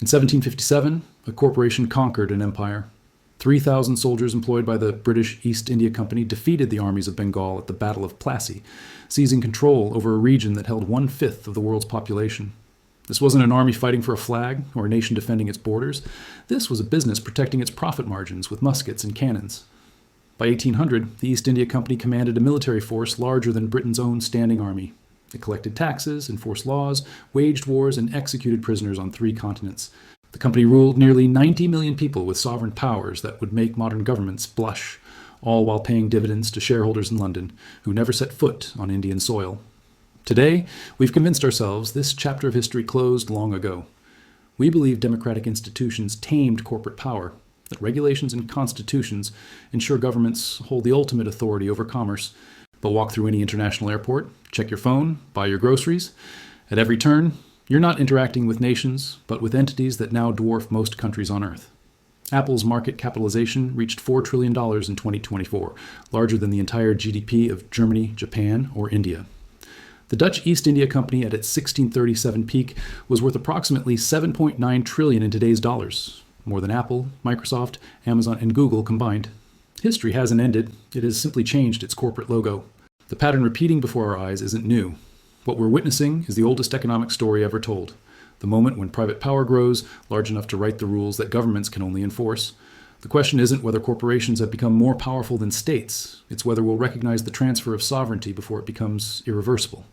In 1757, a corporation conquered an empire. 3,000 soldiers employed by the British East India Company defeated the armies of Bengal at the Battle of Plassey, seizing control over a region that held 1/5 of the world's population. This wasn't an army fighting for a flag or a nation defending its borders. This was a business protecting its profit margins with muskets and cannons. By 1800, the East India Company commanded a military force larger than Britain's own standing army. It collected taxes, enforced laws, waged wars, and executed prisoners on 3 continents. The company ruled nearly 90 million people with sovereign powers that would make modern governments blush, all while paying dividends to shareholders in London who never set foot on Indian soil. Today, we've convinced ourselves this chapter of history closed long ago. We believe democratic institutions tamed corporate power, that regulations and constitutions ensure governments hold the ultimate authority over commerce. But walk through any international airport, check your phone, buy your groceries. At every turn, you're not interacting with nations, but with entities that now dwarf most countries on Earth. Apple's market capitalization reached $4 trillion in 2024, larger than the entire GDP of Germany, Japan, or India. The Dutch East India Company at its 1637 peak was worth approximately $7.9 trillion in today's dollars, more than Apple, Microsoft, Amazon, and Google combined. History hasn't ended, it has simply changed its corporate logo. The pattern repeating before our eyes isn't new. What we're witnessing is the oldest economic story ever told. The moment when private power grows large enough to write the rules that governments can only enforce. The question isn't whether corporations have become more powerful than states. It's whether we'll recognize the transfer of sovereignty before it becomes irreversible.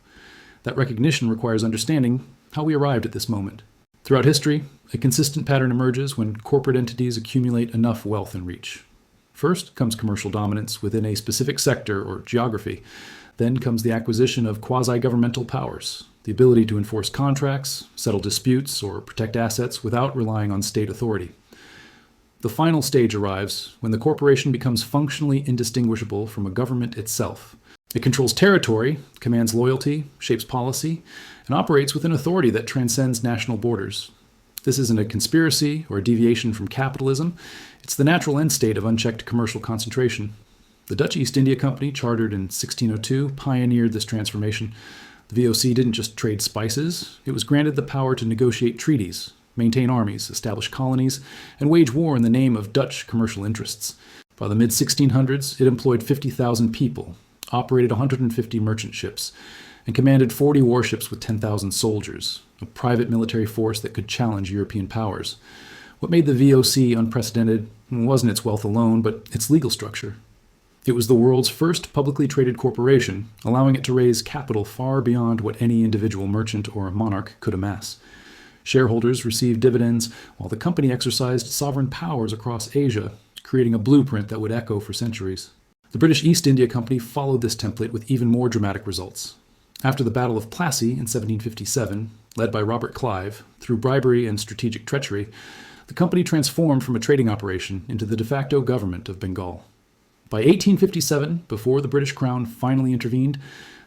That recognition requires understanding how we arrived at this moment. Throughout history, a consistent pattern emerges when corporate entities accumulate enough wealth and reach. First comes commercial dominance within a specific sector or geography. Then comes the acquisition of quasi-governmental powers, the ability to enforce contracts, settle disputes, or protect assets without relying on state authority. The final stage arrives when the corporation becomes functionally indistinguishable from a government itself. It controls territory, commands loyalty, shapes policy, and operates with an authority that transcends national borders. This isn't a conspiracy or a deviation from capitalism. It's the natural end state of unchecked commercial concentration. The Dutch East India Company, chartered in 1602, pioneered this transformation. The VOC didn't just trade spices, it was granted the power to negotiate treaties, maintain armies, establish colonies, and wage war in the name of Dutch commercial interests. By the mid-1600s, it employed 50,000 people, operated 150 merchant ships, and commanded 40 warships with 10,000 soldiers, a private military force that could challenge European powers. What made the VOC unprecedented wasn't its wealth alone, but its legal structure. It was the world's first publicly traded corporation, allowing it to raise capital far beyond what any individual merchant or monarch could amass. Shareholders received dividends, while the company exercised sovereign powers across Asia, creating a blueprint that would echo for centuries. The British East India Company followed this template with even more dramatic results. After the Battle of Plassey in 1757, led by Robert Clive, through bribery and strategic treachery, the company transformed from a trading operation into the de facto government of Bengal. By 1857, before the British Crown finally intervened,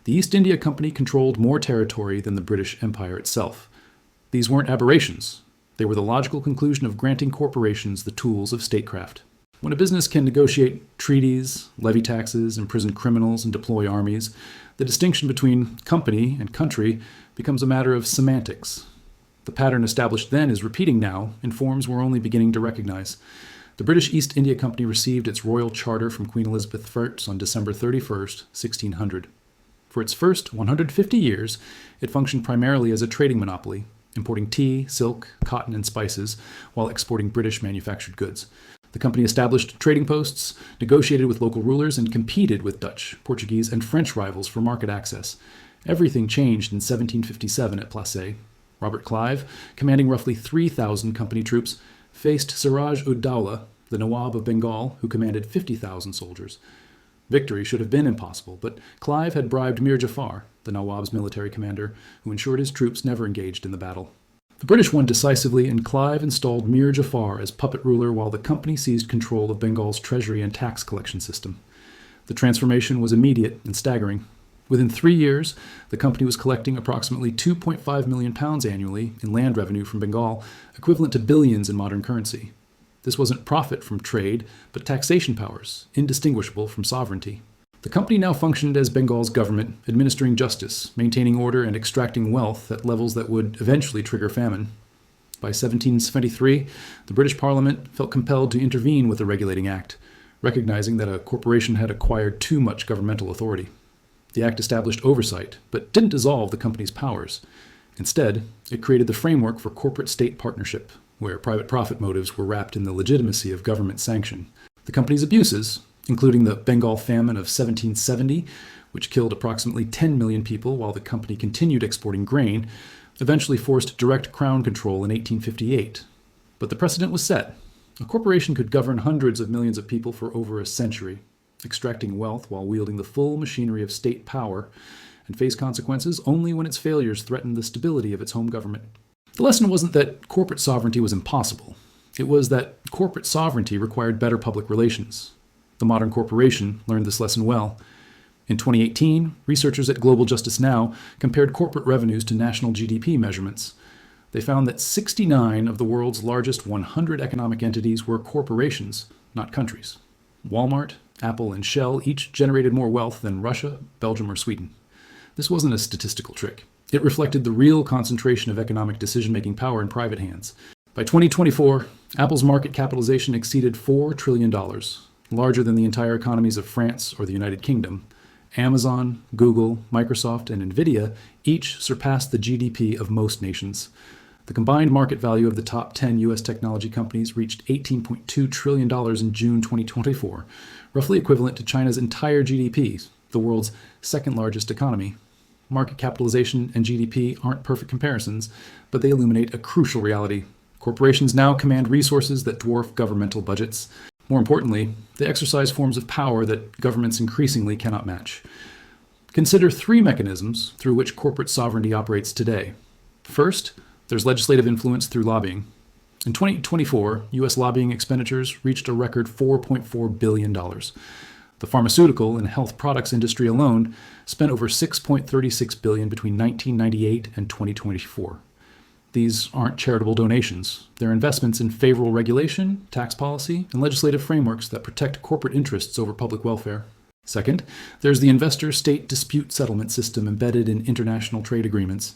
the East India Company controlled more territory than the British Empire itself. These weren't aberrations. They were the logical conclusion of granting corporations the tools of statecraft. When a business can negotiate treaties, levy taxes, imprison criminals, and deploy armies, the distinction between company and country becomes a matter of semantics. The pattern established then is repeating now in forms we're only beginning to recognize. The British East India Company received its royal charter from Queen Elizabeth I on December 31st, 1600. For its first 150 years, it functioned primarily as a trading monopoly, importing tea, silk, cotton, and spices, while exporting British manufactured goods. The company established trading posts, negotiated with local rulers, and competed with Dutch, Portuguese, and French rivals for market access. Everything changed in 1757 at Plassey. Robert Clive, commanding roughly 3,000 company troops, faced Siraj-ud-Dowlah, the Nawab of Bengal, who commanded 50,000 soldiers. Victory should have been impossible, but Clive had bribed Mir Jafar, the Nawab's military commander, who ensured his troops never engaged in the battle. The British won decisively, and Clive installed Mir Jafar as puppet ruler while the company seized control of Bengal's treasury and tax collection system. The transformation was immediate and staggering. Within 3 years, the company was collecting approximately £2.5 million annually in land revenue from Bengal, equivalent to billions in modern currency. This wasn't profit from trade, but taxation powers, indistinguishable from sovereignty. The company now functioned as Bengal's government, administering justice, maintaining order, and extracting wealth at levels that would eventually trigger famine. By 1773, the British Parliament felt compelled to intervene with the Regulating Act, recognizing that a corporation had acquired too much governmental authority. The act established oversight, but didn't dissolve the company's powers. Instead, it created the framework for corporate-state partnership, where private profit motives were wrapped in the legitimacy of government sanction. The company's abuses, including the Bengal famine of 1770, which killed approximately 10 million people while the company continued exporting grain, eventually forced direct crown control in 1858. But the precedent was set. A corporation could govern hundreds of millions of people for over a century, extracting wealth while wielding the full machinery of state power, and face consequences only when its failures threatened the stability of its home government. The lesson wasn't that corporate sovereignty was impossible. It was that corporate sovereignty required better public relations. The modern corporation learned this lesson well. In 2018, researchers at Global Justice Now compared corporate revenues to national GDP measurements. They found that 69 of the world's largest 100 economic entities were corporations, not countries. Walmart, Apple, and Shell each generated more wealth than Russia, Belgium, or Sweden. This wasn't a statistical trick. It reflected the real concentration of economic decision-making power in private hands. By 2024, Apple's market capitalization exceeded $4 trillion, larger than the entire economies of France or the United Kingdom. Amazon, Google, Microsoft, and Nvidia each surpassed the GDP of most nations. The combined market value of the top 10 U.S. technology companies reached $18.2 trillion in June 2024, roughly equivalent to China's entire GDP, the world's second largest economy. Market capitalization and GDP aren't perfect comparisons, but they illuminate a crucial reality. Corporations now command resources that dwarf governmental budgets. More importantly, they exercise forms of power that governments increasingly cannot match. Consider three mechanisms through which corporate sovereignty operates today. First, there's legislative influence through lobbying. In 2024, U.S. lobbying expenditures reached a record $4.4 billion. The pharmaceutical and health products industry alone spent over $6.36 billion between 1998 and 2024. These aren't charitable donations. They're investments in favorable regulation, tax policy, and legislative frameworks that protect corporate interests over public welfare. Second, there's the investor-state dispute settlement system embedded in international trade agreements.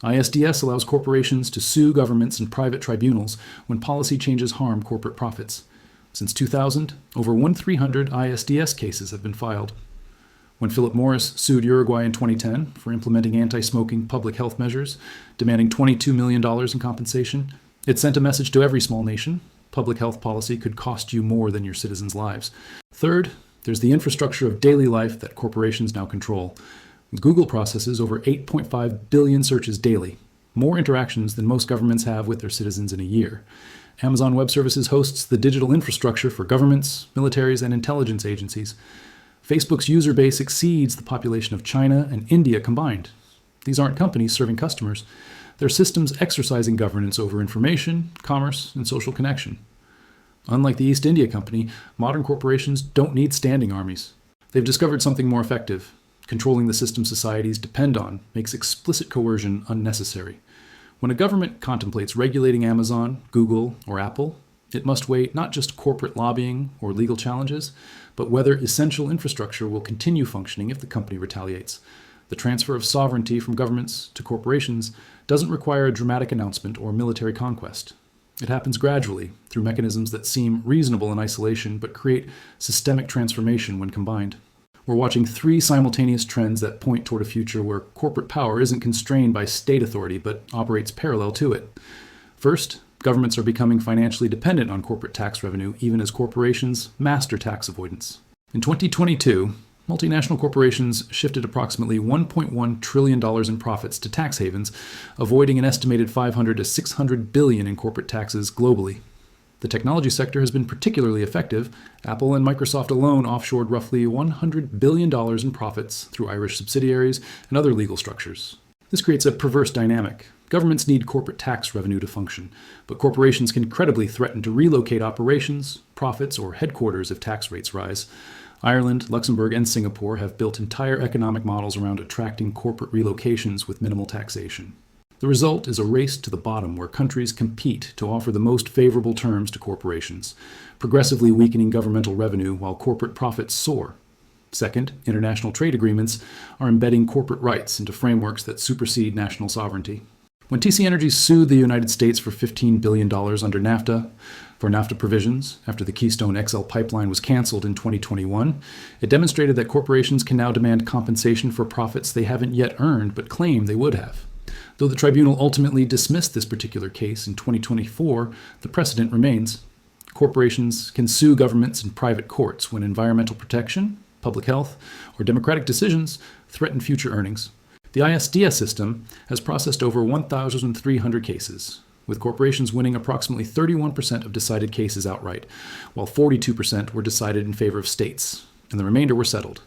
ISDS allows corporations to sue governments and private tribunals when policy changes harm corporate profits. Since 2000, over 1,300 ISDS cases have been filed. When Philip Morris sued Uruguay in 2010 for implementing anti-smoking public health measures, demanding $22 million in compensation, it sent a message to every small nation: public health policy could cost you more than your citizens' lives. Third, there's the infrastructure of daily life that corporations now control. Google processes over 8.5 billion searches daily, more interactions than most governments have with their citizens in a year. Amazon Web Services hosts the digital infrastructure for governments, militaries, and intelligence agencies. Facebook's user base exceeds the population of China and India combined. These aren't companies serving customers. They're systems exercising governance over information, commerce, and social connection. Unlike the East India Company, modern corporations don't need standing armies. They've discovered something more effective. Controlling the system societies depend on makes explicit coercion unnecessary. When a government contemplates regulating Amazon, Google, or Apple, it must weigh not just corporate lobbying or legal challenges, but whether essential infrastructure will continue functioning if the company retaliates. The transfer of sovereignty from governments to corporations doesn't require a dramatic announcement or military conquest. It happens gradually, through mechanisms that seem reasonable in isolation but create systemic transformation when combined. We're watching three simultaneous trends that point toward a future where corporate power isn't constrained by state authority but operates parallel to it. First, governments are becoming financially dependent on corporate tax revenue, even as corporations master tax avoidance. In 2022, multinational corporations shifted approximately $1.1 trillion in profits to tax havens, avoiding an estimated $500 to $600 billion in corporate taxes globally. The technology sector has been particularly effective. Apple and Microsoft alone offshored roughly $100 billion in profits through Irish subsidiaries and other legal structures. This creates a perverse dynamic. Governments need corporate tax revenue to function, but corporations can credibly threaten to relocate operations, profits, or headquarters if tax rates rise. Ireland, Luxembourg, and Singapore have built entire economic models around attracting corporate relocations with minimal taxation. The result is a race to the bottom where countries compete to offer the most favorable terms to corporations, progressively weakening governmental revenue while corporate profits soar. Second, international trade agreements are embedding corporate rights into frameworks that supersede national sovereignty. When TC Energy sued the United States for $15 billion under NAFTA for NAFTA provisions after the Keystone XL pipeline was canceled in 2021, it demonstrated that corporations can now demand compensation for profits they haven't yet earned but claim they would have. Though the tribunal ultimately dismissed this particular case in 2024, the precedent remains. Corporations can sue governments in private courts when environmental protection, public health, or democratic decisions threaten future earnings. The ISDS system has processed over 1,300 cases, with corporations winning approximately 31% of decided cases outright, while 42% were decided in favor of states, and the remainder were settled.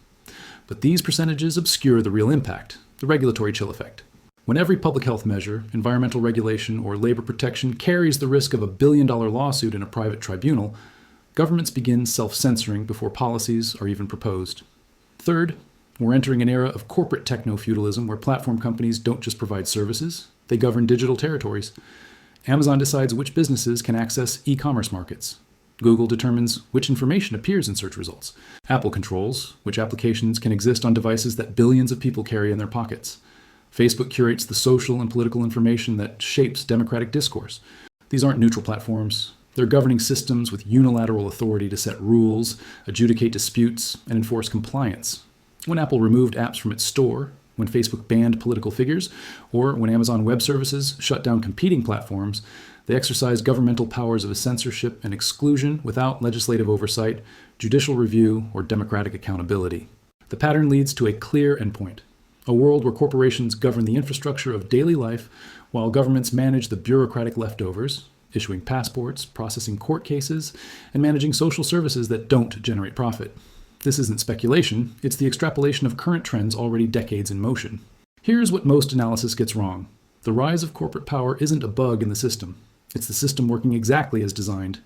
But these percentages obscure the real impact, the regulatory chill effect. When every public health measure, environmental regulation, or labor protection carries the risk of a billion-dollar lawsuit in a private tribunal, governments begin self-censoring before policies are even proposed. Third, we're entering an era of corporate techno-feudalism where platform companies don't just provide services, they govern digital territories. Amazon decides which businesses can access e-commerce markets. Google determines which information appears in search results. Apple controls which applications can exist on devices that billions of people carry in their pockets. Facebook curates the social and political information that shapes democratic discourse. These aren't neutral platforms. They're governing systems with unilateral authority to set rules, adjudicate disputes, and enforce compliance. When Apple removed apps from its store, when Facebook banned political figures, or when Amazon Web Services shut down competing platforms, they exercise governmental powers of censorship and exclusion without legislative oversight, judicial review, or democratic accountability. The pattern leads to a clear endpoint: a world where corporations govern the infrastructure of daily life while governments manage the bureaucratic leftovers, issuing passports, processing court cases, and managing social services that don't generate profit. This isn't speculation, it's the extrapolation of current trends already decades in motion. Here's what most analysis gets wrong. The rise of corporate power isn't a bug in the system. It's the system working exactly as designed.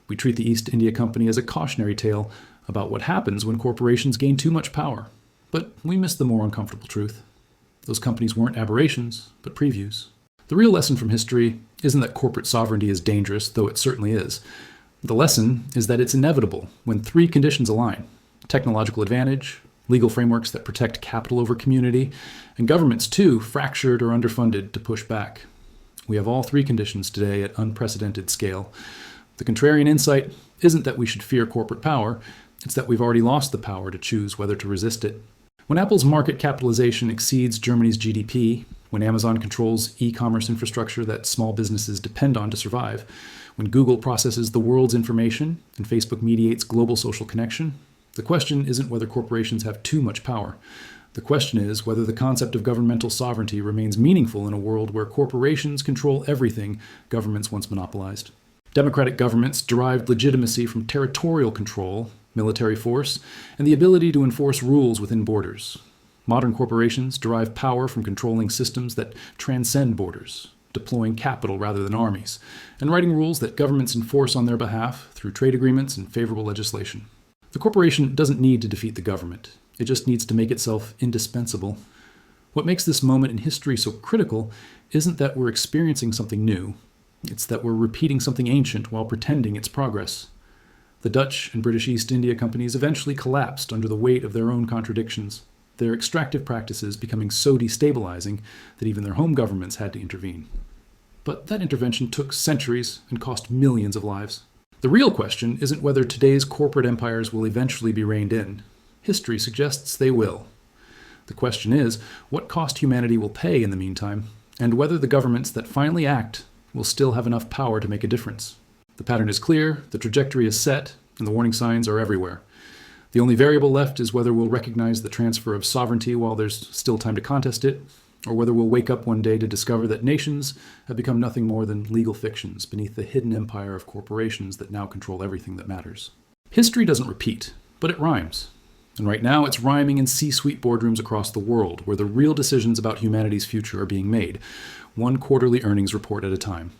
We treat the East India Company as a cautionary tale about what happens when corporations gain too much power. But we miss the more uncomfortable truth. Those companies weren't aberrations, but previews. The real lesson from history isn't that corporate sovereignty is dangerous, though it certainly is. The lesson is that it's inevitable when three conditions align: technological advantage, legal frameworks that protect capital over community, and governments too fractured or underfunded to push back. We have all three conditions today at unprecedented scale. The contrarian insight isn't that we should fear corporate power, it's that we've already lost the power to choose whether to resist it. When Apple's market capitalization exceeds Germany's GDP, when Amazon controls e-commerce infrastructure that small businesses depend on to survive, when Google processes the world's information and Facebook mediates global social connection, the question isn't whether corporations have too much power. The question is whether the concept of governmental sovereignty remains meaningful in a world where corporations control everything governments once monopolized. Democratic governments derived legitimacy from territorial control, military force, and the ability to enforce rules within borders. Modern corporations derive power from controlling systems that transcend borders, deploying capital rather than armies, and writing rules that governments enforce on their behalf through trade agreements and favorable legislation. The corporation doesn't need to defeat the government. It just needs to make itself indispensable. What makes this moment in history so critical isn't that we're experiencing something new. It's that we're repeating something ancient while pretending it's progress. The Dutch and British East India Companies eventually collapsed under the weight of their own contradictions, their extractive practices becoming so destabilizing that even their home governments had to intervene. But that intervention took centuries and cost millions of lives. The real question isn't whether today's corporate empires will eventually be reined in. History suggests they will. The question is what cost humanity will pay in the meantime, and whether the governments that finally act will still have enough power to make a difference. The pattern is clear, the trajectory is set, and the warning signs are everywhere. The only variable left is whether we'll recognize the transfer of sovereignty while there's still time to contest it, or whether we'll wake up one day to discover that nations have become nothing more than legal fictions beneath the hidden empire of corporations that now control everything that matters. History doesn't repeat, but it rhymes. And right now it's rhyming in C-suite boardrooms across the world, where the real decisions about humanity's future are being made, one quarterly earnings report at a time.